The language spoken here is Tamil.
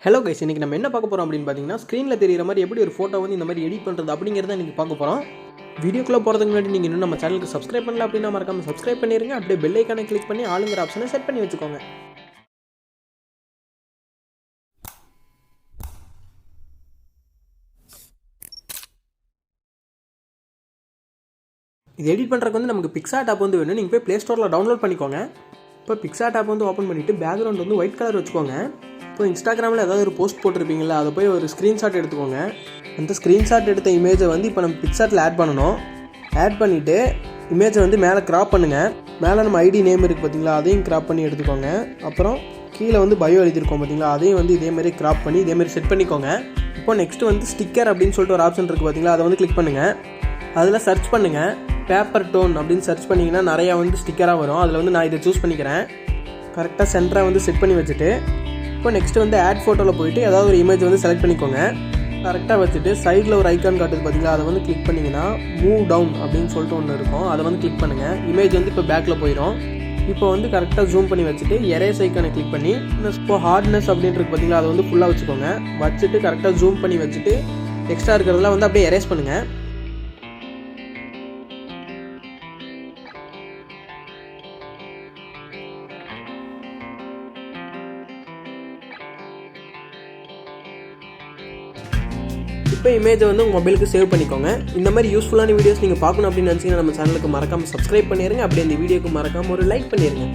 ஹலோ கைஸ், இன்றைக்கி நம்ம என்ன பார்க்க போகிறோம் அப்படின்னு பார்த்தீங்கன்னா, ஸ்க்ரீனில் தெரிகிற மாதிரி எப்படி ஒரு ஃபோட்டோ வந்து இந்த மாதிரி எடிட் பண்ணுறது அப்படிங்கிறத இன்றைக்கி பார்க்க போகிறோம். வீடியோக்குள்ளே போகிறதுக்கு முன்னாடி நீங்கள் இன்னும் நம்ம சேனலுக்கு சப்ஸ்கிரைப் பண்ணல அப்படின்னா மறக்காமல் சப்ஸ்கிரைப் பண்ணிடுங்க. அப்படியே பெல் ஐக்கானை கிளிக் பண்ணி ஆளுங்கிற ஆப்ஷனை செட் பண்ணி வச்சுக்கோங்க. இது எடிட் பண்ணுறதுக்கு வந்து நமக்கு பிக்சார்ட் ஆப் வந்து வேணும். நீங்கள் போய் ப்ளே ஸ்டோரில் டவுன்லோட் பண்ணிக்கோங்க. இப்போ பிக்சார்ட் ஆப் வந்து ஓப்பன் பண்ணிவிட்டு பேக்ரவுண்ட் வந்து ஒயிட் கலர் வச்சுக்கோங்க. இப்போ இன்ஸ்டாகிராமில் ஏதாவது ஒரு போஸ்ட் போட்டிருப்பீங்களா, அதை போய் ஒரு ஸ்க்ரீன்ஷாட் எடுத்துக்கோங்க. அந்த ஸ்க்ரீன்ஷாட் எடுத்த இமேஜை வந்து இப்போ நம்ம பிக்சார்ட்டில் ஆட் பண்ணணும். ஆட் பண்ணிவிட்டு இமேஜை வந்து மேலே க்ராப் பண்ணுங்கள். மேலே நம்ம ஐடி நேம் இருக்குது பார்த்தீங்களா, அதையும் க்ராப் பண்ணி எடுத்துக்கோங்க. அப்புறம் கீழே வந்து பயோ எழுதியிருக்கோம் பார்த்தீங்களா, அதையும் வந்து இதேமாதிரி க்ராப் பண்ணி இதேமாதிரி செட் பண்ணிக்கோங்க. இப்போ நெக்ஸ்ட்டு வந்து ஸ்டிக்கர் அப்படின்னு சொல்லிட்டு ஒரு ஆப்ஷன் இருக்குது பார்த்தீங்களா, அதை வந்து கிளிக் பண்ணுங்கள். அதில் சர்ச் பண்ணுங்கள், பேப்பர் டோன் அப்படின்னு சர்ச் பண்ணிங்கன்னா நிறையா வந்து ஸ்டிக்கராக வரும். அதில் வந்து நான் இதை சூஸ் பண்ணிக்கிறேன். கரெக்டாக சென்டராக வந்து செட் பண்ணி வச்சுட்டு இப்போ நெக்ஸ்ட்டு வந்து ஆட் ஃபோட்டோவில் போய்ட்டு ஏதாவது ஒரு இமேஜ் வந்து செலக்ட் பண்ணிக்கோங்க. கரெக்டாக வச்சுட்டு சைடில் ஒரு ஐக்கான் காட்டுது பார்த்தீங்களா, அதை வந்து கிளிக் பண்ணிங்கன்னா மூவ் டவுன் அப்படின்னு சொல்லிட்டு ஒன்று இருக்கும். அதை வந்து கிளிக் பண்ணுங்கள். இமேஜ் வந்து இப்போ பேக்கில் போயிடும். இப்போ வந்து கரெக்டாக ஜூம் பண்ணி வச்சுட்டு எரேஸ் ஐக்கானை கிளிக் பண்ணி இப்போ ஹார்ட்னஸ் அப்படின்றது பார்த்தீங்களா, அதை வந்து ஃபுல்லாக வச்சுக்கோங்க. வச்சுட்டு கரெக்டாக ஜூம் பண்ணி வச்சுட்டு எக்ஸ்ட்ரா இருக்கிறதெல்லாம் வந்து அப்படியே எரேஸ் பண்ணுங்கள். இப்போ இமேஜை வந்து உங்கள் மொபைலுக்கு சேவ் பண்ணிக்கோங்க. இந்த மாதிரி யூஸ்ஃபுல்லான வீடியோஸ் நீங்கள் பார்க்கணும் அப்படின்னு நினச்சிங்கன்னா நம்ம சேனலுக்கு மறக்காமல் சப்ஸ்கிரைப் பண்ணிடுங்க. அப்படியே இந்த வீடியோக்கு மறக்காமல் ஒரு லைக் பண்ணிடுங்க.